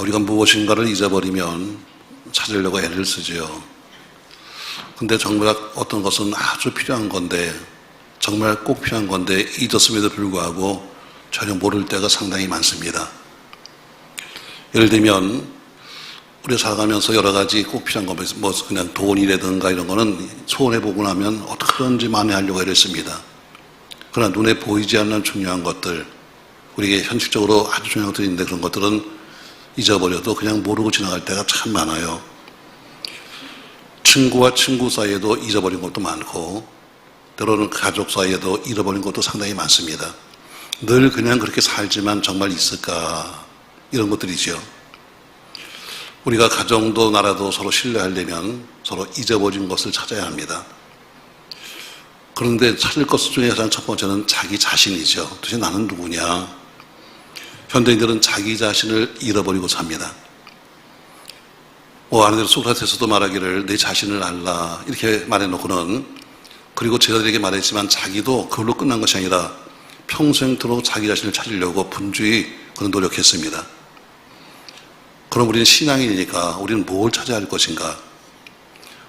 우리가 무엇인가를 잊어버리면 찾으려고 애를 쓰지요. 근데 정말 어떤 것은 아주 필요한 건데, 정말 꼭 필요한 건데 잊었음에도 불구하고 전혀 모를 때가 상당히 많습니다. 예를 들면 우리가 살아가면서 여러 가지 꼭 필요한 거, 뭐 그냥 돈이라든가 이런 거는 소원해보고 나면 어떻게든지 만회하려고 애를 씁니다. 그러나 눈에 보이지 않는 중요한 것들, 우리에게 현실적으로 아주 중요한 것들이 있는데 그런 것들은 잊어버려도 그냥 모르고 지나갈 때가 참 많아요. 친구와 친구 사이에도 잊어버린 것도 많고, 때로는 가족 사이에도 잃어버린 것도 상당히 많습니다. 늘 그냥 그렇게 살지만 정말 있을까, 이런 것들이죠. 우리가 가정도 나라도 서로 신뢰하려면 서로 잊어버린 것을 찾아야 합니다. 그런데 찾을 것 중에 가장 첫 번째는 자기 자신이죠. 도대체 나는 누구냐? 현대인들은 자기 자신을 잃어버리고 삽니다. 아는 소크라테스도 말하기를 내 자신을 알라 이렇게 말해놓고는, 그리고 제자들에게 말했지만 자기도 그걸로 끝난 것이 아니라 평생토록 자기 자신을 찾으려고 분주히 그런 노력했습니다. 그럼 우리는 신앙인이니까 우리는 뭘 찾아야 할 것인가?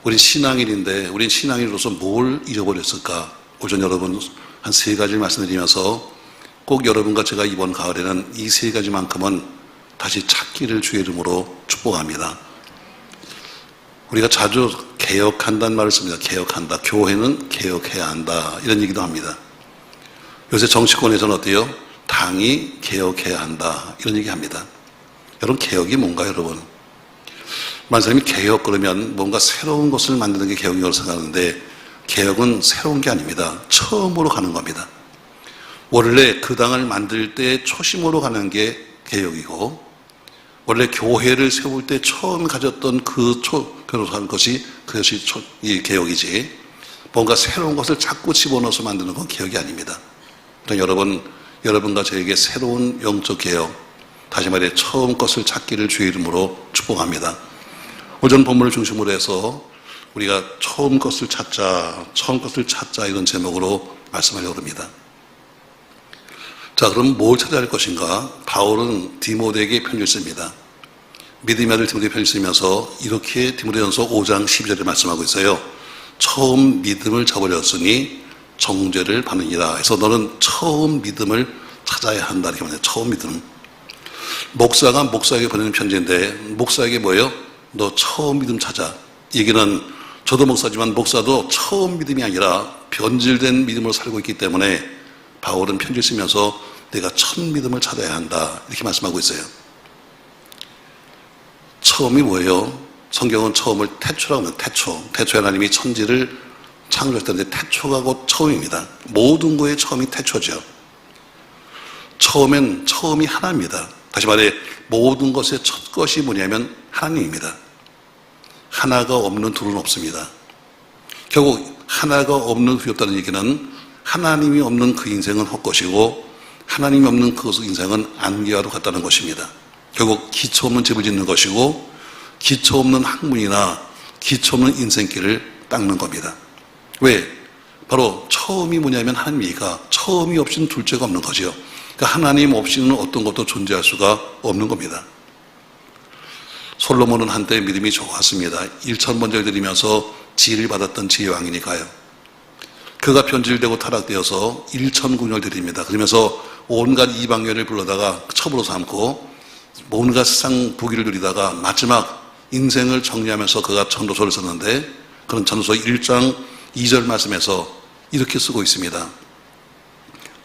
우린 신앙인인데 우린 신앙인으로서 뭘 잃어버렸을까? 오전 여러분 한 3가지를 말씀드리면서 꼭 여러분과 제가 이번 가을에는 이 3가지만큼은 다시 찾기를 주의 이름으로 축복합니다. 우리가 자주 개혁한다는 말을 씁니다. 개혁한다. 교회는 개혁해야 한다. 이런 얘기도 합니다. 요새 정치권에서는 어때요? 당이 개혁해야 한다. 이런 얘기 합니다. 여러분, 개혁이 뭔가요, 여러분? 많은 사람이 개혁 그러면 뭔가 새로운 것을 만드는 게 개혁이라고 생각하는데, 개혁은 새로운 게 아닙니다. 처음으로 가는 겁니다. 원래 그 당을 만들 때 초심으로 가는 게 개혁이고, 원래 교회를 세울 때 처음 가졌던 그로 하는 것이 그것이 이 개혁이지, 뭔가 새로운 것을 자꾸 집어넣어서 만드는 건 개혁이 아닙니다. 그러니까 여러분과 저에게 새로운 영적 개혁, 다시 말해 처음 것을 찾기를 주의 이름으로 축복합니다. 오전 본문을 중심으로 해서 우리가 처음 것을 찾자 이런 제목으로 말씀하려고 합니다. 자, 그럼 뭘 찾아야 할 것인가? 바울은 디모데에게 편지를 씁니다. 믿음의 아들 디모데에게 편지를 쓰면서 이렇게 디모데전서 5장 12절에 말씀하고 있어요. 처음 믿음을 저버렸으니 정죄를 받느니라. 해서 너는 처음 믿음을 찾아야 한다. 이렇게 말해요. 처음 믿음. 목사가 목사에게 보내는 편지인데, 목사에게 뭐예요? 너 처음 믿음 찾아. 얘기는 저도 목사지만 목사도 처음 믿음이 아니라 변질된 믿음으로 살고 있기 때문에 바울은 편지를 쓰면서 내가 첫 믿음을 찾아야 한다. 이렇게 말씀하고 있어요. 처음이 뭐예요? 성경은 처음을 태초라고 합니다. 태초에 하나님이 천지를 창조했다는데 태초가 곧 처음입니다. 모든 거의 처음이 태초죠. 처음엔 처음이 하나입니다. 다시 말해 모든 것의 첫 것이 뭐냐면 하나님입니다. 하나가 없는 둘은 없습니다. 결국 하나가 없는 둘이 없다는 얘기는 하나님이 없는 그 인생은 헛것이고 하나님이 없는 그 인생은 안개와도 같다는 것입니다. 결국 기초 없는 집을 짓는 것이고 기초 없는 학문이나 기초 없는 인생길을 닦는 겁니다. 왜? 바로 처음이 뭐냐면 하나님이니까 처음이 없이는 둘째가 없는 거죠. 그러니까 하나님 없이는 어떤 것도 존재할 수가 없는 겁니다. 솔로몬은 한때 믿음이 좋았습니다. 1,000번제를 드리면서 지혜를 받았던 지혜왕이니까요. 그가 변질되고 타락되어서 1,000군요를 드립니다. 그러면서 온갖 이방인을 불러다가 첩으로 삼고 온갖 세상 부귀를 누리다가 마지막 인생을 정리하면서 그가 전도서를 썼는데, 그런 전도서 1장 2절 말씀에서 이렇게 쓰고 있습니다.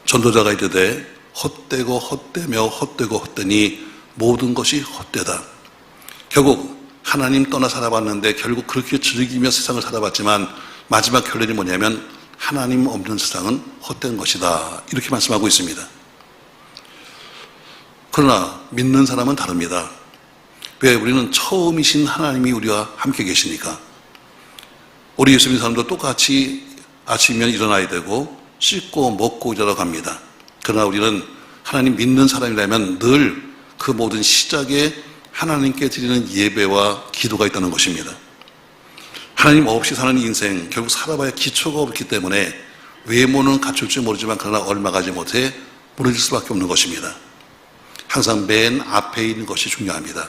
전도자가 이르되 헛되고 헛되며 헛되고 헛되니 모든 것이 헛되다. 결국 하나님 떠나 살아봤는데 결국 그렇게 즐기며 세상을 살아봤지만 마지막 결론이 뭐냐면 하나님 없는 세상은 헛된 것이다. 이렇게 말씀하고 있습니다. 그러나 믿는 사람은 다릅니다. 왜? 우리는 처음이신 하나님이 우리와 함께 계시니까. 우리 예수 믿는 사람도 똑같이 아침이면 일어나야 되고 씻고 먹고 일하러 갑니다. 그러나 우리는 하나님 믿는 사람이라면 늘 그 모든 시작에 하나님께 드리는 예배와 기도가 있다는 것입니다. 하나님 없이 사는 인생, 결국 살아봐야 기초가 없기 때문에 외모는 갖출 줄 모르지만 그러나 얼마 가지 못해 무너질 수밖에 없는 것입니다. 항상 맨 앞에 있는 것이 중요합니다.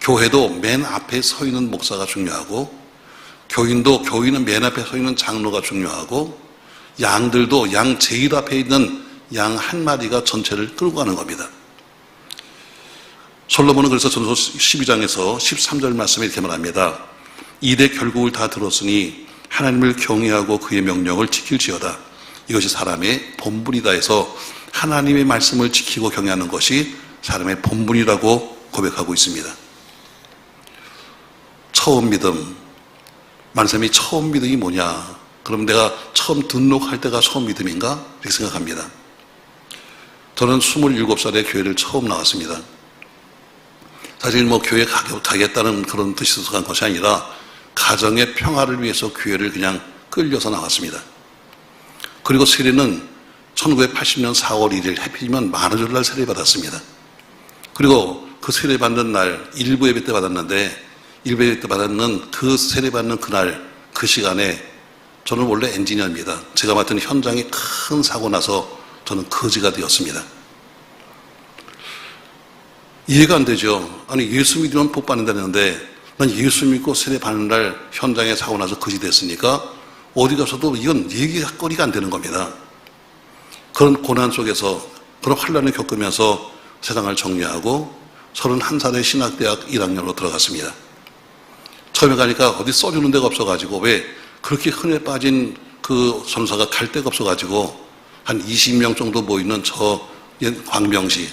교회도 맨 앞에 서 있는 목사가 중요하고, 교인은 맨 앞에 서 있는 장로가 중요하고, 양들도 양 제일 앞에 있는 양 한 마리가 전체를 끌고 가는 겁니다. 솔로몬은 그래서 전서 12장에서 13절 말씀에 이렇게 말합니다. 이내 결국을 다 들었으니 하나님을 경외하고 그의 명령을 지킬지어다. 이것이 사람의 본분이다 해서 하나님의 말씀을 지키고 경외하는 것이 사람의 본분이라고 고백하고 있습니다. 처음 믿음, 많은 사람이 처음 믿음이 뭐냐? 그럼 내가 처음 등록할 때가 처음 믿음인가? 이렇게 생각합니다. 저는 27살에 교회를 처음 나왔습니다. 사실 교회 가겠다는 그런 뜻이 있어서 간 것이 아니라 가정의 평화를 위해서 교회를 그냥 끌려서 나왔습니다. 그리고 세례는 1980년 4월 1일 해필이면 만우절날 세례 받았습니다. 그리고 그 세례 받는 날 일부 예배 때 받았는데, 일부 예배 때 받았는 그 세례 받는 그날 그 시간에 저는 원래 엔지니어입니다. 제가 맡은 현장에 큰 사고 나서 저는 거지가 되었습니다. 이해가 안 되죠. 아니 예수 믿으면 복 받는다는데 난 예수 믿고 세례 받는 날 현장에 사고 나서 거지 됐으니까 어디 가서도 이건 얘기거리가 안 되는 겁니다. 그런 고난 속에서 그런 환난을 겪으면서 세상을 정리하고 31살에 신학대학 1학년으로 들어갔습니다. 처음에 가니까 어디 써주는 데가 없어가지고, 왜 그렇게 흔해 빠진 그 전사가 갈 데가 없어가지고 한 20명 정도 모이는 저 광명시,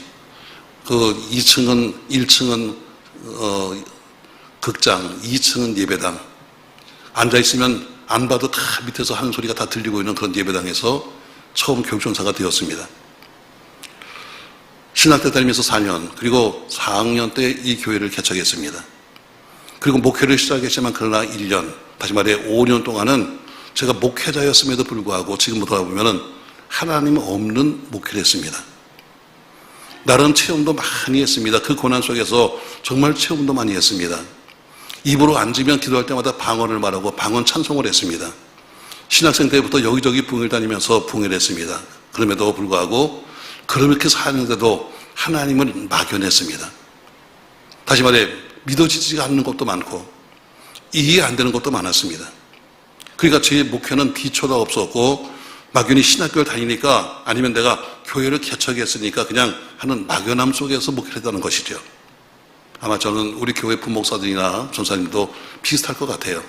그 1층은 극장, 2층은 예배당, 앉아있으면 안 봐도 다 밑에서 하는 소리가 다 들리고 있는 그런 예배당에서 처음 교육전사가 되었습니다. 신학대 다니면서 4년, 그리고 4학년 때 이 교회를 개척했습니다. 그리고 목회를 시작했지만 그러나 1년, 다시 말해 5년 동안은 제가 목회자였음에도 불구하고 지금 돌아보면 하나님 없는 목회를 했습니다. 나름 체험도 많이 했습니다. 그 고난 속에서 정말 체험도 많이 했습니다. 입으로 앉으면 기도할 때마다 방언을 말하고 방언 찬송을 했습니다. 신학생 때부터 여기저기 붕을 다니면서 붕을 했습니다. 그럼에도 불구하고 그렇게 사는데도 하나님을 막연했습니다. 다시 말해 믿어지지가 않는 것도 많고 이해 안 되는 것도 많았습니다. 그러니까 제 목회는 기초가 없었고 막연히 신학교를 다니니까, 아니면 내가 교회를 개척했으니까 그냥 하는 막연함 속에서 목회를 했다는 것이죠. 아마 저는 우리 교회 부목사들이나 전사님도 비슷할 것 같아요.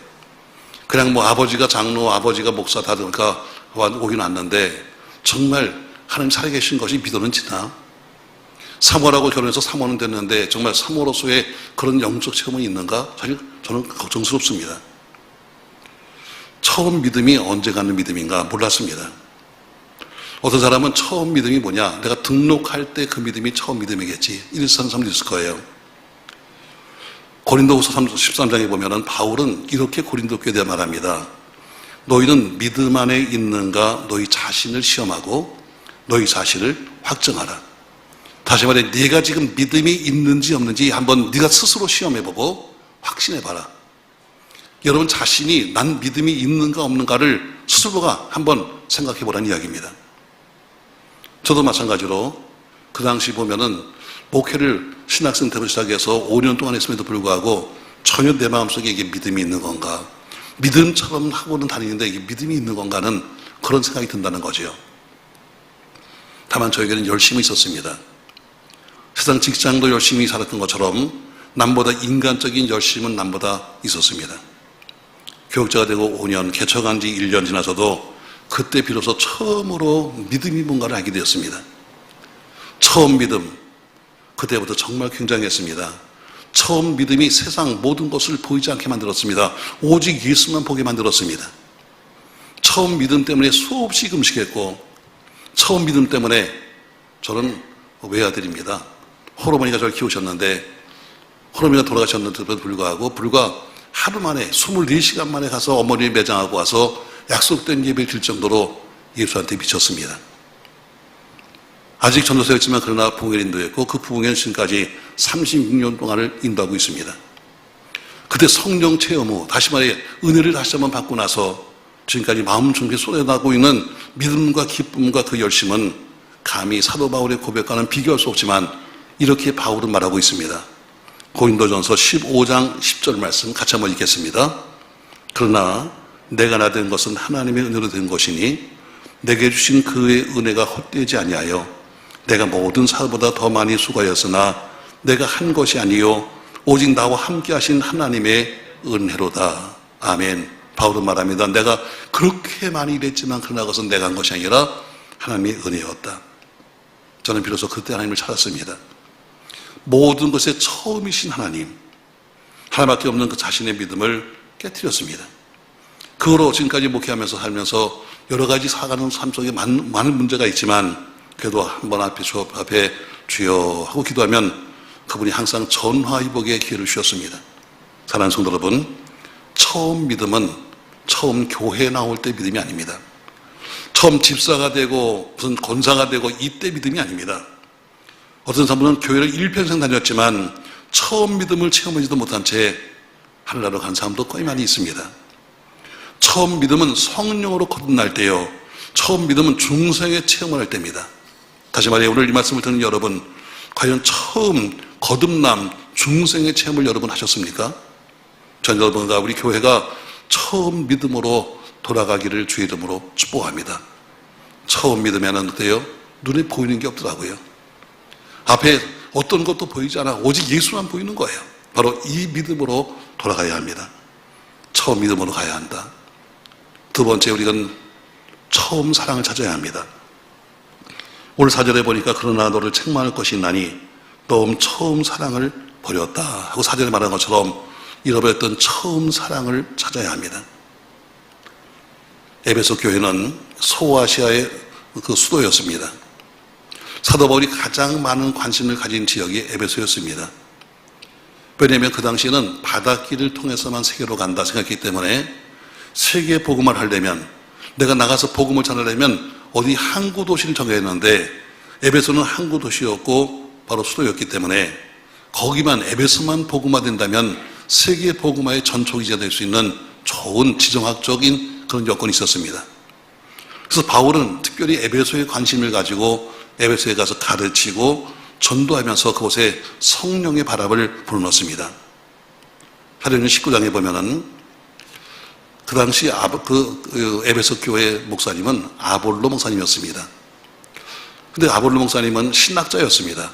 그냥 아버지가 장로, 아버지가 목사 다 그러니까 오긴 왔는데 정말 하나님 살아계신 것이 믿어는지나? 사모라고 결혼해서 사모는 됐는데 정말 사모로서의 그런 영적 체험은 있는가? 사실 저는 걱정스럽습니다. 처음 믿음이 언제 갖는 믿음인가 몰랐습니다. 어떤 사람은 처음 믿음이 뭐냐? 내가 등록할 때 그 믿음이 처음 믿음이겠지. 이런 사람도 있을 거예요. 고린도후서 13장에 보면은 바울은 이렇게 고린도 교회에 대해 말합니다. 너희는 믿음 안에 있는가 너희 자신을 시험하고 너희 자신을 확증하라. 다시 말해 네가 지금 믿음이 있는지 없는지 한번 네가 스스로 시험해보고 확신해봐라. 여러분 자신이 난 믿음이 있는가 없는가를 스스로가 한번 생각해보라는 이야기입니다. 저도 마찬가지로 그 당시 보면은 목회를 신학생 때부터 시작해서 5년 동안 했음에도 불구하고 전혀 내 마음속에 이게 믿음이 있는 건가, 믿음처럼 하고는 다니는데 이게 믿음이 있는 건가는 그런 생각이 든다는 거죠. 다만 저에게는 열심이 있었습니다. 세상 직장도 열심히 살았던 것처럼 남보다 인간적인 열심은 남보다 있었습니다. 교육자가 되고 5년, 개척한 지 1년 지나서도 그때 비로소 처음으로 믿음이 뭔가를 알게 되었습니다. 처음 믿음, 그때부터 정말 굉장했습니다. 처음 믿음이 세상 모든 것을 보이지 않게 만들었습니다. 오직 예수만 보게 만들었습니다. 처음 믿음 때문에 수없이 금식했고, 처음 믿음 때문에 저는 외아들입니다. 호르머니가 저를 키우셨는데, 호르머니가 돌아가셨는데도 불구하고 불과 하루 만에 24시간 만에 가서 어머니를 매장하고 와서 약속된 예배를 드릴 정도로 예수한테 미쳤습니다. 아직 전도사였지만 그러나 부흥회를 인도했고 그 부흥회는 지금까지 36년 동안을 인도하고 있습니다. 그때 성령 체험 후 다시 말해 은혜를 다시 한번 받고 나서 지금까지 마음 중에 쏟아나고 있는 믿음과 기쁨과 그 열심은 감히 사도 바울의 고백과는 비교할 수 없지만 이렇게 바울은 말하고 있습니다. 고린도전서 15장 10절 말씀 같이 한번 읽겠습니다. 그러나 내가 나 된 것은 하나님의 은혜로 된 것이니 내게 주신 그의 은혜가 헛되지 아니하여 내가 모든 사람보다 더 많이 수고하였으나 내가 한 것이 아니요 오직 나와 함께 하신 하나님의 은혜로다. 아멘. 바울은 말합니다. 내가 그렇게 많이 일했지만 그러나 그것은 내가 한 것이 아니라 하나님의 은혜였다. 저는 비로소 그때 하나님을 찾았습니다. 모든 것의 처음이신 하나님밖에 없는 그 자신의 믿음을 깨뜨렸습니다. 그 후로 지금까지 목회하면서 살면서 여러 가지 살아가는 삶 속에 많은 문제가 있지만 그래도 한번 주 앞에 주여 하고 기도하면 그분이 항상 전화위복의 기회를 주셨습니다. 사랑하는 성도 여러분, 처음 믿음은 처음 교회에 나올 때 믿음이 아닙니다. 처음 집사가 되고 무슨 권사가 되고 이때 믿음이 아닙니다. 어떤 사람은 교회를 일평생 다녔지만 처음 믿음을 체험하지도 못한 채 하늘나라로 간 사람도 꽤 많이 있습니다. 처음 믿음은 성령으로 거듭날 때요, 처음 믿음은 중생의 체험을 할 때입니다. 다시 말해 오늘 이 말씀을 듣는 여러분, 과연 처음 거듭남 중생의 체험을 여러분 하셨습니까? 전 여러분과 우리 교회가 처음 믿음으로 돌아가기를 주의 이름으로 축복합니다. 처음 믿으면 어때요? 눈에 보이는 게 없더라고요. 앞에 어떤 것도 보이지 않아 오직 예수만 보이는 거예요. 바로 이 믿음으로 돌아가야 합니다. 처음 믿음으로 가야 한다. 두 번째, 우리는 처음 사랑을 찾아야 합니다. 오늘 4절에 보니까 그러나 너를 책망할 것이 있나니 너 처음 사랑을 버렸다 하고 4절에 말한 것처럼 잃어버렸던 처음 사랑을 찾아야 합니다. 에베소 교회는 소아시아의 그 수도였습니다. 사도 바울이 가장 많은 관심을 가진 지역이 에베소였습니다. 왜냐하면 그 당시에는 바닷길을 통해서만 세계로 간다 생각했기 때문에 세계 복음을 하려면, 내가 나가서 복음을 전하려면 어디 항구 도시를 정해야 했는데 에베소는 항구 도시였고 바로 수도였기 때문에 거기만, 에베소만 복음화된다면 세계 복음화의 전초기지가 될 수 있는 좋은 지정학적인 그런 여건이 있었습니다. 그래서 바울은 특별히 에베소에 관심을 가지고 에베소에 가서 가르치고 전도하면서 그곳에 성령의 바람을 불어넣습니다. 사도행전 19장에 보면은 그 당시 에베소 교회 목사님은 아볼로 목사님이었습니다. 근데 아볼로 목사님은 신학자였습니다.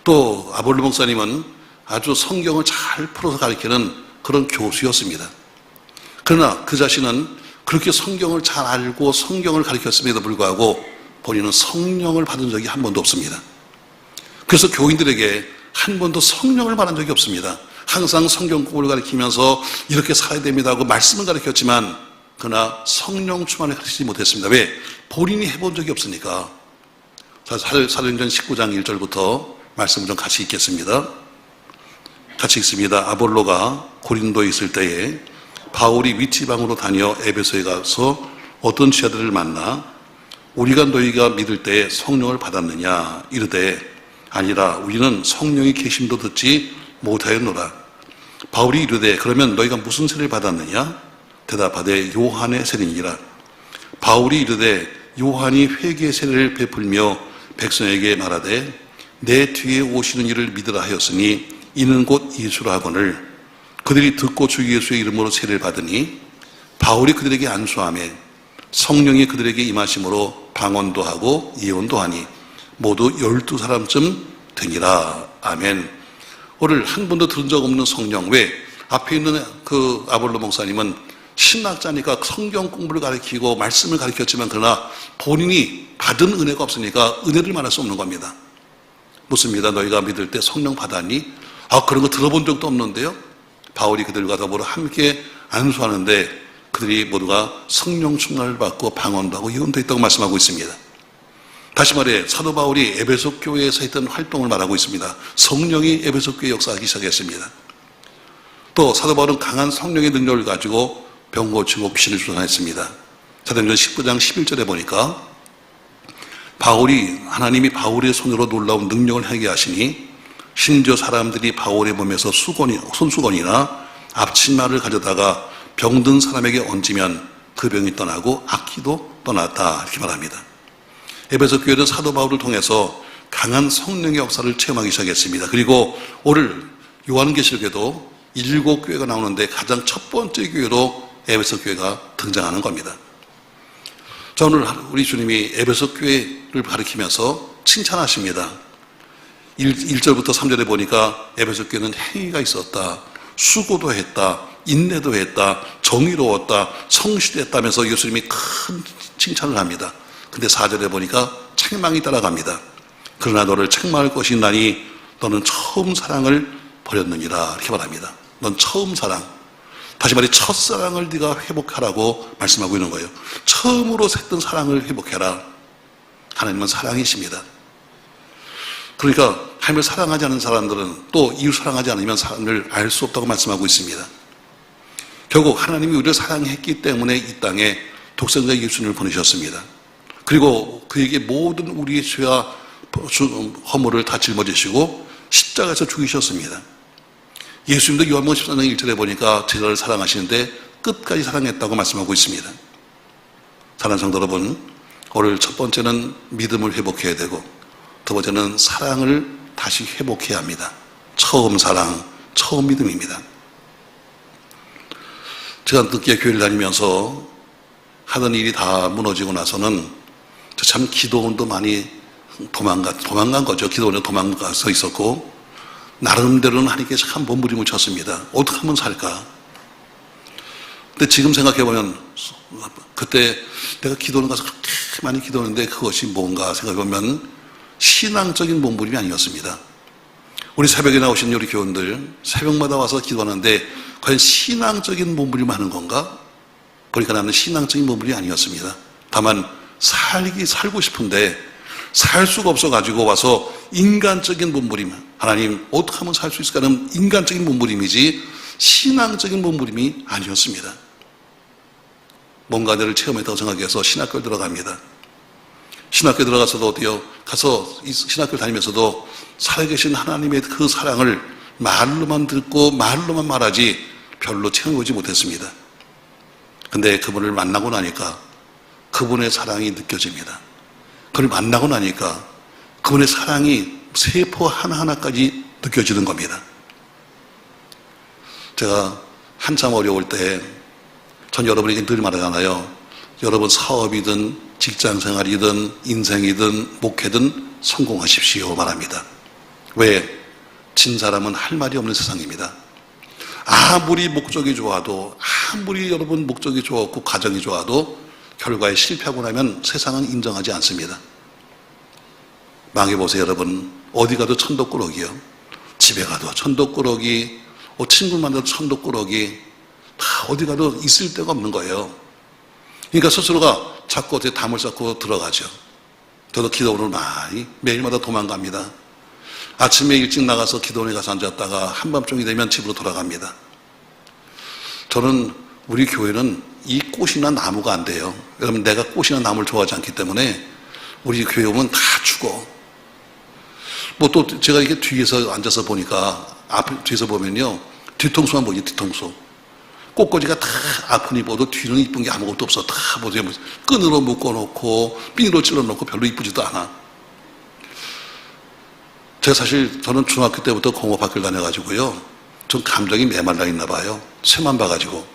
또 아볼로 목사님은 아주 성경을 잘 풀어서 가르치는 그런 교수였습니다. 그러나 그 자신은 그렇게 성경을 잘 알고 성경을 가르쳤음에도 불구하고 본인은 성령을 받은 적이 한 번도 없습니다. 그래서 교인들에게 한 번도 성령을 받은 적이 없습니다. 항상 성경 공부를 가르치면서 이렇게 살아야 됩니다 하고 말씀을 가르쳤지만 그러나 성령 충만을 가르치지 못했습니다. 왜? 본인이 해본 적이 없으니까. 사도행전 19장 1절부터 말씀을 좀 같이 읽겠습니다. 같이 읽습니다. 아볼로가 고린도에 있을 때에 바울이 위치방으로 다녀 에베소에 가서 어떤 지하들을 만나 우리가 너희가 믿을 때에 성령을 받았느냐 이르되 아니라 우리는 성령의 계심도 듣지 못하였노라. 바울이 이르되 그러면 너희가 무슨 세례를 받았느냐? 대답하되 요한의 세례니라. 바울이 이르되 요한이 회개의 세례를 베풀며 백성에게 말하되 내 뒤에 오시는 이를 믿으라 하였으니 이는 곧 예수라 하거늘 그들이 듣고 주 예수의 이름으로 세례를 받으니 바울이 그들에게 안수하며 성령이 그들에게 임하심으로 방언도 하고 예언도 하니 모두 12사람쯤 되니라. 아멘. 오늘 한 번도 들은 적 없는 성령. 왜? 앞에 있는 그 아볼로 목사님은 신학자니까 성경 공부를 가르치고 말씀을 가르쳤지만 그러나 본인이 받은 은혜가 없으니까 은혜를 말할 수 없는 겁니다. 묻습니다. 너희가 믿을 때 성령 받았니? 그런 거 들어본 적도 없는데요. 바울이 그들과 더불어 함께 안수하는데 그들이 모두가 성령 충만을 받고 방언도 하고 예언도 했다고 말씀하고 있습니다. 다시 말해 사도 바울이 에베소 교회에서 했던 활동을 말하고 있습니다. 성령이 에베소 교회에 역사하기 시작했습니다. 또 사도 바울은 강한 성령의 능력을 가지고 병 고치고 귀신을 쫓아냈습니다. 사도행전 19장 11절에 보니까 하나님이 바울의 손으로 놀라운 능력을 행하게 하시니 심지어 사람들이 바울의 몸에서 손수건이나 앞치마를 가져다가 병든 사람에게 얹으면 그 병이 떠나고 악기도 떠났다 이렇게 말합니다. 에베소 교회는 사도 바울을 통해서 강한 성령의 역사를 체험하기 시작했습니다. 그리고 오늘 요한계시록에도 7교회가 나오는데 가장 첫 번째 교회로 에베소 교회가 등장하는 겁니다. 자, 오늘 우리 주님이 에베소 교회를 가리키면서 칭찬하십니다. 1절부터 3절에 보니까 에베소 교회는 행위가 있었다, 수고도 했다, 인내도 했다, 정의로웠다, 성실했다면서 예수님이 큰 칭찬을 합니다. 근데 4절에 보니까 책망이 따라갑니다. 그러나 너를 책망할 것이 있나니 너는 처음 사랑을 버렸느니라, 이렇게 말합니다. 넌 처음 사랑, 다시 말해 첫사랑을 네가 회복하라고 말씀하고 있는 거예요. 처음으로 샜던 사랑을 회복해라. 하나님은 사랑이십니다. 그러니까 하나님을 사랑하지 않는 사람들은 또 이웃 사랑하지 않으면 사랑을 알 수 없다고 말씀하고 있습니다. 결국 하나님이 우리를 사랑했기 때문에 이 땅에 독생자 예수님을 보내셨습니다. 그리고 그에게 모든 우리의 죄와 허물을 다 짊어지시고 십자가에서 죽이셨습니다. 예수님도 요한복음 14장 1절에 보니까 제자를 사랑하시는데 끝까지 사랑했다고 말씀하고 있습니다. 사랑하는 성도 여러분, 오늘 첫 번째는 믿음을 회복해야 되고 두 번째는 사랑을 다시 회복해야 합니다. 처음 사랑, 처음 믿음입니다. 제가 늦게 교회를 다니면서 하던 일이 다 무너지고 나서는 참 기도원도 많이 도망간 거죠. 기도원에 도망가서 있었고 나름대로는 하나님께 참 몸부림을 쳤습니다. 어떻게 하면 살까? 근데 지금 생각해보면 그때 내가 기도원 가서 그렇게 많이 기도했는데 그것이 뭔가 생각해보면 신앙적인 몸부림이 아니었습니다. 우리 새벽에 나오신 우리 교원들 새벽마다 와서 기도하는데 과연 신앙적인 몸부림을 하는 건가? 보니까 나는 신앙적인 몸부림이 아니었습니다. 다만 살고 싶은데 살 수가 없어가지고 와서 인간적인 몸부림, 하나님 어떻게 하면 살 수 있을까 하는 인간적인 몸부림이지 신앙적인 몸부림이 아니었습니다. 뭔가 내를 체험했다고 생각해서 신학교에 들어갑니다. 신학교에 들어가서도 어때요? 가서 신학교를 다니면서도 살아계신 하나님의 그 사랑을 말로만 듣고 말로만 말하지 별로 체험해보지 못했습니다. 근데 그분을 만나고 나니까 그분의 사랑이 느껴집니다. 그를 만나고 나니까 그분의 사랑이 세포 하나하나까지 느껴지는 겁니다. 제가 한참 어려울 때 전 여러분에게 늘 말하잖아요. 여러분 사업이든 직장생활이든 인생이든 목회든 성공하십시오 말합니다. 왜? 진 사람은 할 말이 없는 세상입니다. 아무리 목적이 좋아도 아무리 여러분 목적이 좋았고 가정이 좋아도 결과에 실패하고 나면 세상은 인정하지 않습니다. 망해보세요 여러분. 어디 가도 천덕꾸러기요. 집에 가도 천덕꾸러기, 친구 만나도 천덕꾸러기, 다 어디 가도 있을 데가 없는 거예요. 그러니까 스스로가 자꾸 어떻게 담을 쌓고 들어가죠. 저도 기도원을 많이 매일마다 도망갑니다. 아침에 일찍 나가서 기도원에 가서 앉았다가 한밤중이 되면 집으로 돌아갑니다. 저는 우리 교회는 이 꽃이나 나무가 안 돼요. 여러분 내가 꽃이나 나무를 좋아하지 않기 때문에 우리 교회 오면 다 죽어. 뭐 또 제가 이게 뒤에서 앉아서 보니까 뒤에서 보면요 뒤통수만 보이죠. 뒤통수. 꽃꽂이가 다 앞은 이뻐도 뒤는 이쁜 게 아무것도 없어. 다 보세요. 끈으로 묶어놓고 핀으로 찔러놓고 별로 이쁘지도 않아. 제가 사실 저는 중학교 때부터 공업학교를 다녀가지고요. 전 감정이 메말라 있나 봐요. 새만 봐가지고.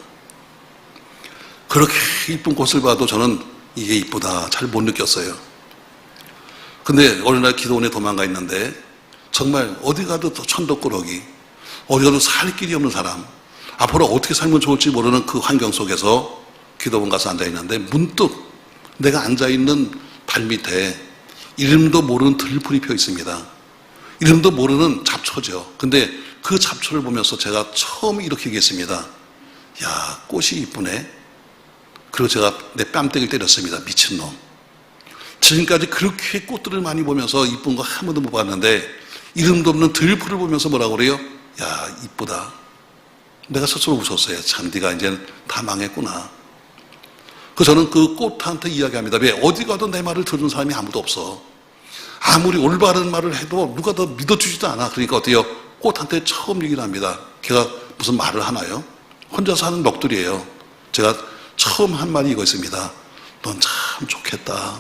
그렇게 이쁜 꽃을 봐도 저는 이게 이쁘다 잘 못 느꼈어요. 근데 어느 날 기도원에 도망가 있는데 정말 어디 가도 천덕꾸러기, 어디 가도 살 길이 없는 사람, 앞으로 어떻게 살면 좋을지 모르는 그 환경 속에서 기도원 가서 앉아있는데 문득 내가 앉아있는 발 밑에 이름도 모르는 들풀이 펴 있습니다. 이름도 모르는 잡초죠. 근데 그 잡초를 보면서 제가 처음 이렇게 얘기했습니다. 야, 꽃이 이쁘네. 그리고 제가 내 뺨때기를 때렸습니다. 미친놈. 지금까지 그렇게 꽃들을 많이 보면서 이쁜 거 한 번도 못 봤는데 이름도 없는 들풀을 보면서 뭐라고 그래요? 야, 이쁘다. 내가 스스로 웃었어요. 참 네가 이제 다 망했구나. 그래서 저는 그 꽃한테 이야기합니다. 왜? 어디 가도 내 말을 들은 사람이 아무도 없어. 아무리 올바른 말을 해도 누가 더 믿어주지도 않아. 그러니까 어때요? 꽃한테 처음 얘기를 합니다. 걔가 무슨 말을 하나요? 혼자서 하는 넋들이에요. 제가 처음 한 말이 이거였습니다. 넌 참 좋겠다.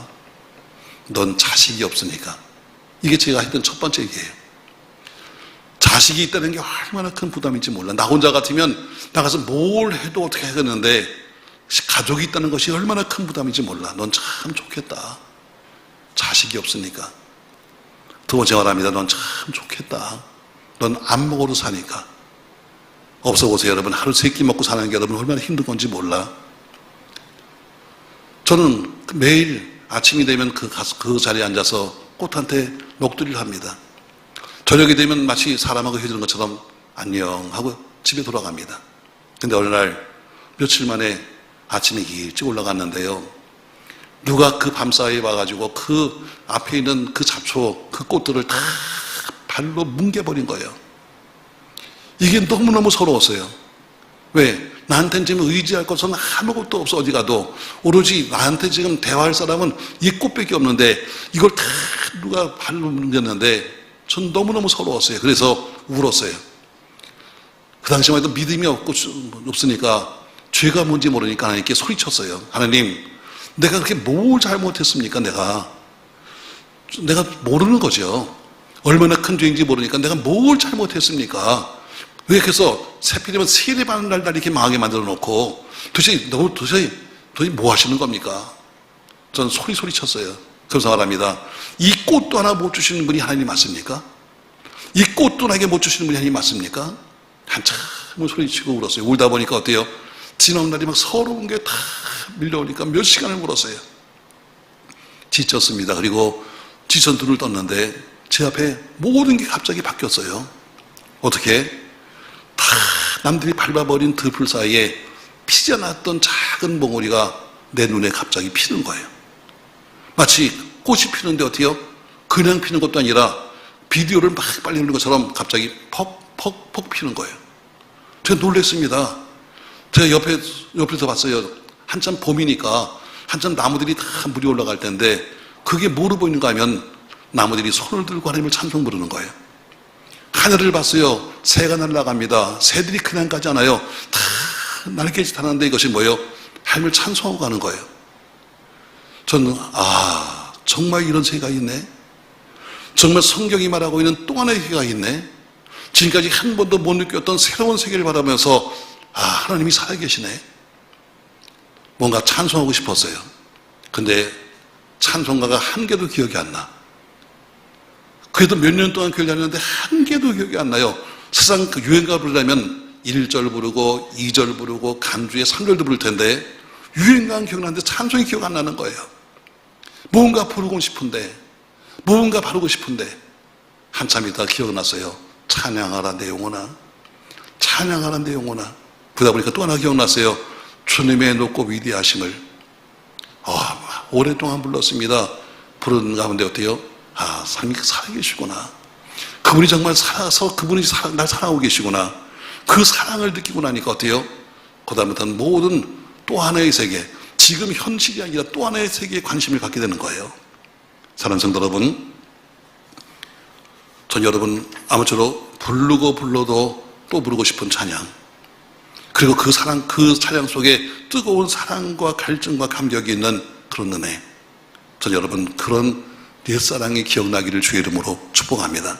넌 자식이 없으니까. 이게 제가 했던 첫 번째 얘기예요. 자식이 있다는 게 얼마나 큰 부담인지 몰라. 나 혼자 같으면 나가서 뭘 해도 어떻게 하겠는데 가족이 있다는 것이 얼마나 큰 부담인지 몰라. 넌 참 좋겠다. 자식이 없으니까. 두 번째 말합니다. 넌 참 좋겠다. 넌 안 먹어도 사니까. 없어 보세요, 여러분. 하루 세 끼 먹고 사는 게 여러분 얼마나 힘든 건지 몰라. 저는 매일 아침이 되면 그 자리에 앉아서 꽃한테 녹두리를 합니다. 저녁이 되면 마치 사람하고 헤어지는 것처럼 안녕 하고 집에 돌아갑니다. 근데 어느 날 며칠 만에 아침에 일찍 올라갔는데요. 누가 그 밤사이에 와가지고 그 앞에 있는 그 잡초, 그 꽃들을 다 발로 뭉개버린 거예요. 이게 너무너무 서러웠어요. 왜? 나한테는 지금 의지할 것은 아무것도 없어. 어디 가도 오로지 나한테 지금 대화할 사람은 이 꽃밖에 없는데 이걸 다 누가 발로 뭉겼는데 전 너무너무 서러웠어요. 그래서 울었어요. 그 당시만 해도 믿음이 없으니까 죄가 뭔지 모르니까 하나님께 소리쳤어요. 하나님, 내가 그렇게 뭘 잘못했습니까? 내가 모르는 거죠. 얼마나 큰 죄인지 모르니까 내가 뭘 잘못했습니까? 왜 그래서 새필이면 세례받는 날 이렇게 망하게 만들어 놓고 도대체 뭐 하시는 겁니까? 전 소리쳤어요. 그래서 말합니다. 이 꽃도 하나 못 주시는 분이 하나님 맞습니까? 이 꽃도 나에게 못 주시는 분이 하나님 맞습니까? 한참을 소리치고 울었어요. 울다 보니까 어때요? 지난 날이 막 서러운 게 다 밀려오니까 몇 시간을 울었어요. 지쳤습니다. 그리고 지쳐 눈을 떴는데 제 앞에 모든 게 갑자기 바뀌었어요. 어떻게? 다 남들이 밟아버린 들풀 사이에 피지 않았던 작은 몽우리가 내 눈에 갑자기 피는 거예요. 마치 꽃이 피는데 어때요? 그냥 피는 것도 아니라 비디오를 막 빨리 흘리는 것처럼 갑자기 퍽 피는 거예요. 제가 놀랐습니다. 제가 옆에서 봤어요. 한참 봄이니까 한참 나무들이 다 물이 올라갈 텐데 그게 뭐로 보이는가 하면 나무들이 손을 들고 하나님을 찬송 부르는 거예요. 하늘을 봤어요. 새가 날아갑니다. 새들이 그냥 가지 않아요. 다 날개짓 하는데 이것이 뭐예요? 하나님을 찬송하고 가는 거예요. 저는 정말 이런 세계가 있네. 정말 성경이 말하고 있는 또 하나의 세계가 있네. 지금까지 한 번도 못 느꼈던 새로운 세계를 바라면서 하나님이 살아계시네. 뭔가 찬송하고 싶었어요. 근데 찬송가가 한 개도 기억이 안 나. 그래도 몇 년 동안 교회 다녔는데 한 개도 기억이 안 나요. 세상 그 유행가 부르려면 1절 부르고 2절 부르고 간주에 3절도 부를 텐데 유행가는 기억나는데 찬송이 기억 안 나는 거예요. 뭔가 부르고 싶은데 뭔가 바르고 싶은데 한참 있다가 기억났어요. 찬양하라 내 영혼아, 찬양하라 내 영혼아. 그러다 보니까 또 하나 기억났어요. 주님의 높고 위대하심을 오랫동안 불렀습니다. 부르는 가운데 어때요? 삶이 살아계시구나. 그분이 정말 살아서 그분이 날 사랑하고 계시구나. 그 사랑을 느끼고 나니까 어때요? 그 다음부터는 모든 또 하나의 세계, 지금 현실이 아니라 또 하나의 세계에 관심을 갖게 되는 거예요. 사랑하는 성도 여러분, 전 여러분 아무쪼록 부르고 불러도 또 부르고 싶은 찬양, 그리고 그 사랑, 그 찬양 속에 뜨거운 사랑과 갈증과 감격이 있는 그런 은혜, 전 여러분 그런 옛사랑이 기억나기를 주의 이름으로 축복합니다.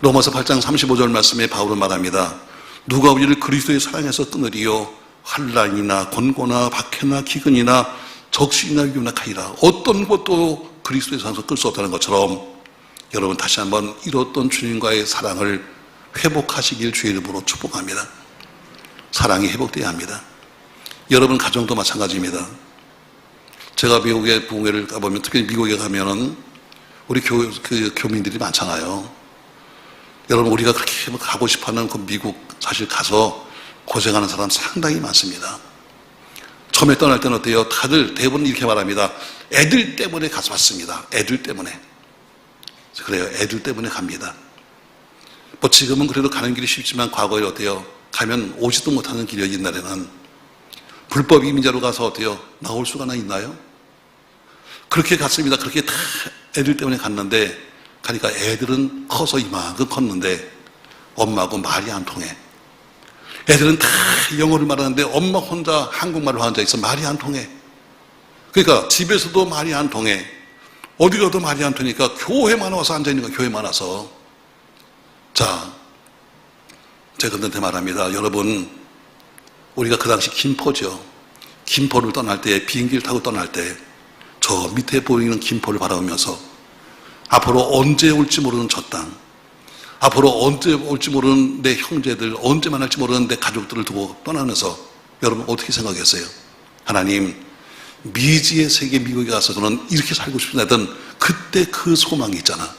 로마서 8장 35절 말씀에 바울은 말합니다. 누가 우리를 그리스도의 사랑에서 끊으리요? 환난이나 곤고나 박해나 기근이나 적신이나 유나카이라. 어떤 것도 그리스도의 사랑에서 끌 수 없다는 것처럼 여러분 다시 한번 잃었던 주님과의 사랑을 회복하시길 주의 이름으로 축복합니다. 사랑이 회복돼야 합니다. 여러분 가정도 마찬가지입니다. 제가 미국에 부흥회를 가보면, 특히 미국에 가면은 우리 교민들이 많잖아요. 여러분 우리가 그렇게 가고 싶어하는 그 미국 사실 가서 고생하는 사람 상당히 많습니다. 처음에 떠날 때는 어때요? 다들 대부분 이렇게 말합니다. 애들 때문에 가서 왔습니다. 애들 때문에. 그래요. 애들 때문에 갑니다. 뭐 지금은 그래도 가는 길이 쉽지만 과거에 어때요? 가면 오지도 못하는 길이 옛날에는 불법 이민자로 가서 어때요? 나올 수가 있나요? 그렇게 갔습니다. 그렇게 다 애들 때문에 갔는데 가니까 애들은 커서 이만큼 컸는데 엄마하고 말이 안 통해. 애들은 다 영어를 말하는데 엄마 혼자 한국말로 앉아 있어 말이 안 통해. 그러니까 집에서도 말이 안 통해. 어디 가도 말이 안 되니까 교회만 와서 앉아있는 거야. 교회만 와서. 자, 제가 그런데 말합니다. 여러분, 우리가 그 당시 김포죠. 김포를 떠날 때, 비행기를 타고 떠날 때 저 밑에 보이는 김포를 바라보면서 앞으로 언제 올지 모르는 저 땅, 앞으로 언제 올지 모르는 내 형제들, 언제 만날지 모르는 내 가족들을 두고 떠나면서 여러분 어떻게 생각했어요? 하나님, 미지의 세계 미국에 가서 저는 이렇게 살고 싶은 애든 그때 그 소망이 있잖아.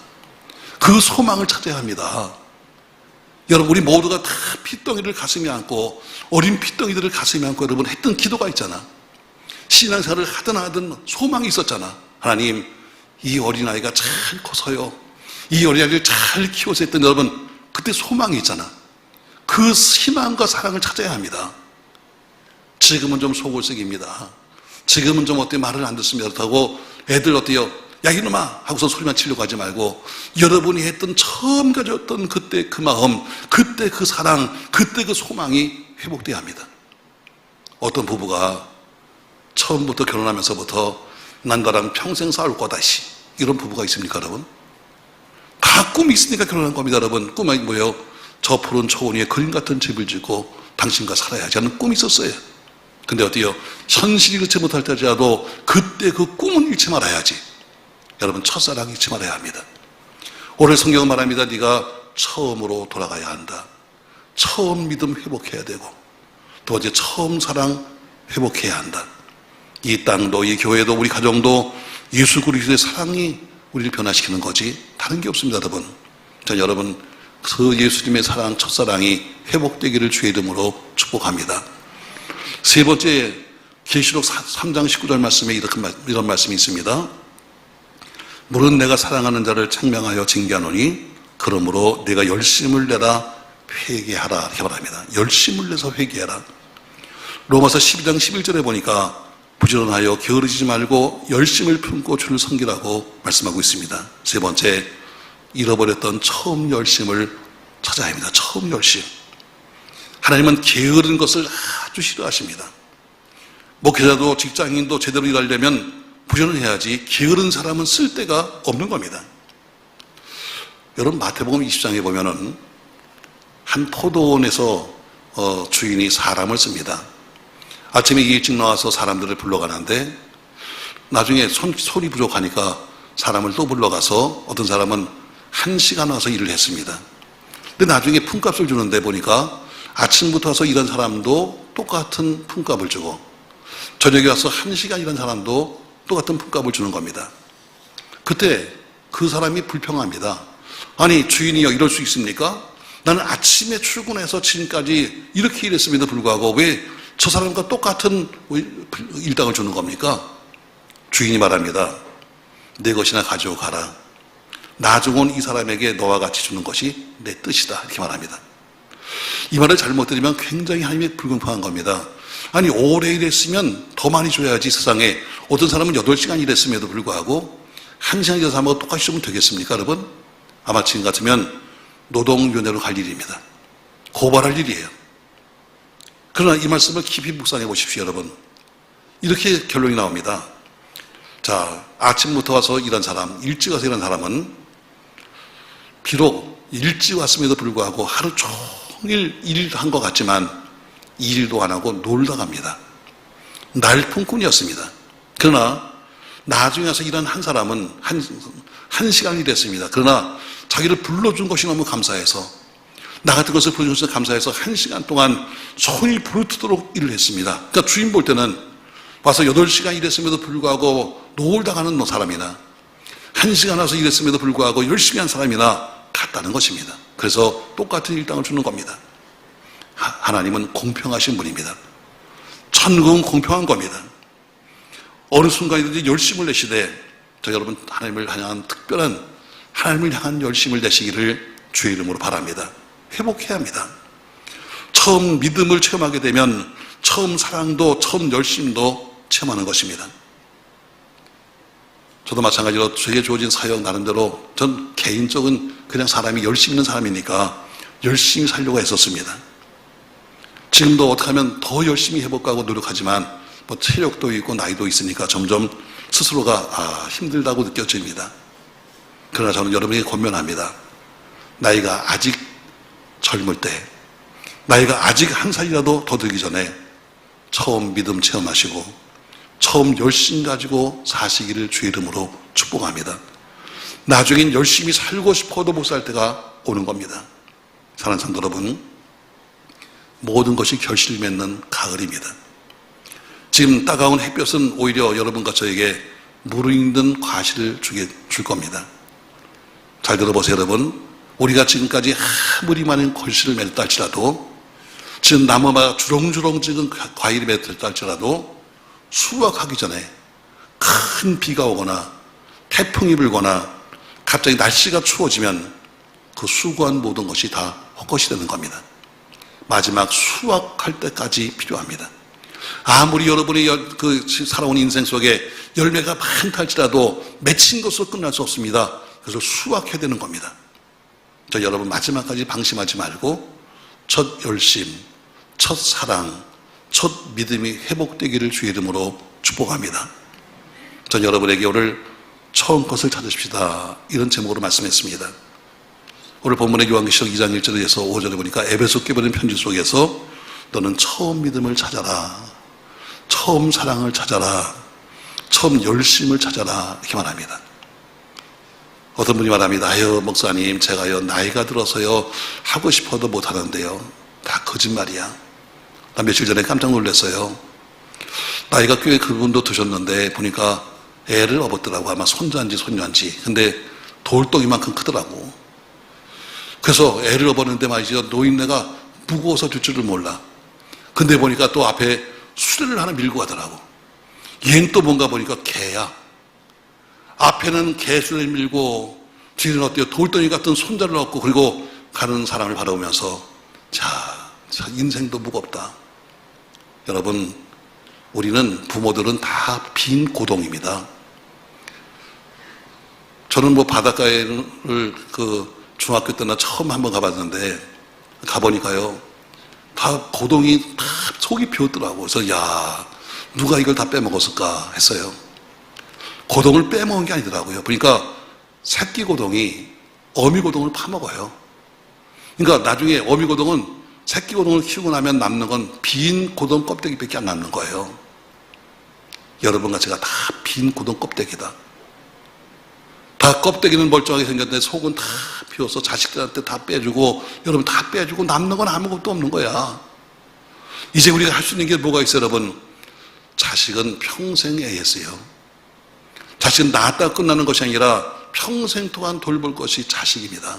그 소망을 찾아야 합니다. 여러분, 우리 모두가 다 핏덩이를 가슴에 안고, 어린 핏덩이들을 가슴에 안고 여러분 했던 기도가 있잖아. 신앙생활을 하든 소망이 있었잖아. 하나님, 이 어린아이가 잘 커서요, 이 어린아이를 잘 키워서 했던 여러분 그때 소망이 있잖아. 그 희망과 사랑을 찾아야 합니다. 지금은 좀 속을색입니다. 지금은 좀 어때 말을 안 듣습니다. 그렇다고 애들 어때요? 야 이놈아 하고서 소리만 치려고 하지 말고 여러분이 했던 처음 가졌던 그때 그 마음, 그때 그 사랑, 그때 그 소망이 회복돼야 합니다. 어떤 부부가 처음부터 결혼하면서부터 난 너랑 평생 싸울 거다 이런 부부가 있습니까 여러분? 다 꿈이 있으니까 결혼한 겁니다 여러분. 꿈이 뭐예요? 저 푸른 초원 위에 그림 같은 집을 짓고 당신과 살아야지 하는 꿈이 있었어요. 근데 어때요? 현실이 그렇지 못할 때라도 그때 그 꿈은 잃지 말아야지. 여러분, 첫사랑 잊지 말아야 합니다. 오늘 성경은 말합니다. 네가 처음으로 돌아가야 한다. 처음 믿음 회복해야 되고, 두 번째 처음 사랑 회복해야 한다. 이 땅도 이 교회도 우리 가정도 예수 그리스도의 사랑이 우리를 변화시키는 거지 다른 게 없습니다 여러분. 자, 여러분 그 예수님의 사랑, 첫사랑이 회복되기를 주의 이름으로 축복합니다. 세 번째, 계시록 3장 19절 말씀에 이런 말씀이 있습니다. 물은 내가 사랑하는 자를 책망하여 징계하노니 그러므로 내가 열심을 내라 회개하라 이렇게 말합니다. 열심을 내서 회개하라. 로마서 12장 11절에 보니까 부지런하여 게으르지 말고 열심을 품고 주를 섬기라고 말씀하고 있습니다. 세 번째, 잃어버렸던 처음 열심을 찾아야 합니다. 처음 열심. 하나님은 게으른 것을 아주 싫어하십니다. 목회자도 직장인도 제대로 일하려면 부지런해야지 게으른 사람은 쓸 데가 없는 겁니다. 여러분 마태복음 20장에 보면은 한 포도원에서 주인이 사람을 씁니다. 아침에 일찍 나와서 사람들을 불러가는데 나중에 손이 부족하니까 사람을 또 불러가서 어떤 사람은 1시간 와서 일을 했습니다. 근데 나중에 품값을 주는데 보니까 아침부터 와서 일한 사람도 똑같은 품값을 주고 저녁에 와서 1시간 일한 사람도 똑같은 품값을 주는 겁니다. 그때 그 사람이 불평합니다. 아니 주인이요 이럴 수 있습니까? 나는 아침에 출근해서 지금까지 이렇게 일했음에도 불구하고 왜 저 사람과 똑같은 일당을 주는 겁니까? 주인이 말합니다. 내 것이나 가지고 가라. 나중은 이 사람에게 너와 같이 주는 것이 내 뜻이다 이렇게 말합니다. 이 말을 잘못 들으면 굉장히 하나님의 불공평한 겁니다. 아니 오래 일했으면 더 많이 줘야지. 세상에 어떤 사람은 8시간 일했음에도 불구하고 1시간 일해서 사람하고 똑같이 주면 되겠습니까 여러분? 아마 지금 같으면 노동위원회로 갈 일입니다. 고발할 일이에요. 그러나 이 말씀을 깊이 묵상해 보십시오 여러분. 이렇게 결론이 나옵니다. 자, 아침부터 와서 일한 사람, 일찍 와서 일한 사람은 비록 일찍 왔음에도 불구하고 하루 종일 일한 것 같지만 일도 안 하고 놀다 갑니다. 날품꾼이었습니다. 그러나 나중에 와서 일한 한 사람은 한 시간 일했습니다. 그러나 자기를 불러준 것이 너무 감사해서 나 같은 것을 불러주셔서 감사해서 1시간 동안 손이 부르트도록 일을 했습니다. 그러니까 주인 볼 때는 와서 8시간 일했음에도 불구하고 놀다 가는 사람이나 1시간 와서 일했음에도 불구하고 열심히 한 사람이나 같다는 것입니다. 그래서 똑같은 일당을 주는 겁니다. 하나님은 공평하신 분입니다. 천국은 공평한 겁니다. 어느 순간이든지 열심을 내시되 저 여러분 하나님을 향한 특별한 하나님을 향한 열심을 내시기를 주의 이름으로 바랍니다. 회복해야 합니다. 처음 믿음을 체험하게 되면 처음 사랑도 처음 열심도 체험하는 것입니다. 저도 마찬가지로 저에게 주어진 사역 나름대로 전 개인적인 그냥 사람이 열심히 있는 사람이니까 열심히 살려고 했었습니다. 지금도 어떻게 하면 더 열심히 해볼까 하고 노력하지만 뭐 체력도 있고 나이도 있으니까 점점 스스로가 힘들다고 느껴집니다. 그러나 저는 여러분에게 권면합니다. 나이가 아직 젊을 때, 나이가 아직 한 살이라도 더 들기 전에 처음 믿음 체험하시고 처음 열심 가지고 사시기를 주의 이름으로 축복합니다. 나중엔 열심히 살고 싶어도 못 살 때가 오는 겁니다. 사랑하는 성도 여러분, 모든 것이 결실을 맺는 가을입니다. 지금 따가운 햇볕은 오히려 여러분과 저에게 무르익는 과실을 줄 겁니다. 잘 들어보세요, 여러분. 우리가 지금까지 아무리 많은 결실을 맺었다 할지라도, 지금 나무마다 주렁주렁 찍은 과일이 맺었다 할지라도 수확하기 전에 큰 비가 오거나 태풍이 불거나 갑자기 날씨가 추워지면 그 수고한 모든 것이 다 헛것이 되는 겁니다. 마지막 수확할 때까지 필요합니다. 아무리 여러분이 살아온 인생 속에 열매가 많다할지라도 맺힌 것으로 끝날 수 없습니다. 그래서 수확해야 되는 겁니다. 저 여러분 마지막까지 방심하지 말고 첫 열심, 첫 사랑, 첫 믿음이 회복되기를 주의 이름으로 축복합니다. 전 여러분에게 오늘 처음 것을 찾으십시다, 이런 제목으로 말씀했습니다. 오늘 본문의 요한계시록 2장 1절에서 5절에 보니까 에베소께 보낸 편지 속에서 너는 처음 믿음을 찾아라, 처음 사랑을 찾아라, 처음 열심을 찾아라, 이렇게 말합니다. 어떤 분이 말합니다. 아유 목사님, 제가요 나이가 들어서요 하고 싶어도 못하는데요. 다 거짓말이야. 나 며칠 전에 깜짝 놀랐어요. 나이가 꽤 그분도 드셨는데 보니까 애를 업었더라고. 아마 손자인지 손녀인지. 근데 돌덩이만큼 크더라고. 그래서 애를 업었는데 말이죠, 노인네가 무거워서 줄 줄을 몰라. 근데 보니까 또 앞에 수레를 하나 밀고 가더라고. 얘는 또 뭔가 보니까 개야. 앞에는 개수레를 밀고 뒤는 어때요? 돌덩이 같은 손자를 얻고 그리고 가는 사람을 바라보면서 자, 인생도 무겁다. 여러분, 우리는 부모들은 다 빈 고동입니다. 저는 바닷가에를 중학교 때나 처음 한번 가봤는데 가보니까요 다 고동이 다 속이 비었더라고. 그래서 야, 누가 이걸 다 빼먹었을까 했어요. 고동을 빼먹은 게 아니더라고요. 그러니까 새끼 고동이 어미 고동을 파먹어요. 그러니까 나중에 어미 고동은 새끼 고동을 키우고 나면 남는 건 빈 고동 껍데기밖에 안 남는 거예요. 여러분과 제가 다 빈 고동 껍데기다. 다 껍데기는 멀쩡하게 생겼는데 속은 다 비워서 자식들한테 다 빼주고 여러분 다 빼주고 남는 건 아무것도 없는 거야. 이제 우리가 할 수 있는 게 뭐가 있어요, 여러분? 자식은 평생 애였어요. 자식은 낳았다 끝나는 것이 아니라 평생 동안 돌볼 것이 자식입니다.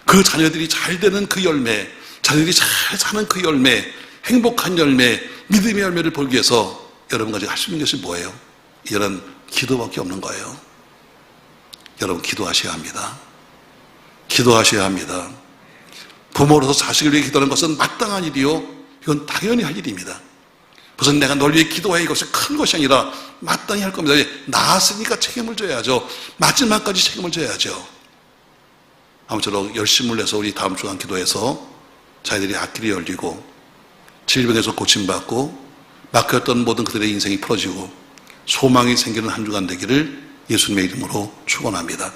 그 자녀들이 잘 되는 그 열매, 자녀들이 잘 사는 그 열매, 행복한 열매, 믿음의 열매를 보기 위해서 여러분과 제가 할 수 있는 것이 뭐예요? 이런 기도밖에 없는 거예요. 여러분 기도하셔야 합니다. 기도하셔야 합니다. 부모로서 자식을 위해 기도하는 것은 마땅한 일이요, 이건 당연히 할 일입니다. 무슨 내가 널 위해 기도해 이것이 큰 것이 아니라 마땅히 할 겁니다. 낳았으니까 책임을 져야죠. 마지막까지 책임을 져야죠. 아무쪼록 열심을 내서 우리 다음 주간 기도해서 자기들이 앞길이 열리고 질병에서 고침받고 막혔던 모든 그들의 인생이 풀어지고 소망이 생기는 한 주간 되기를 예수님의 이름으로 축원합니다.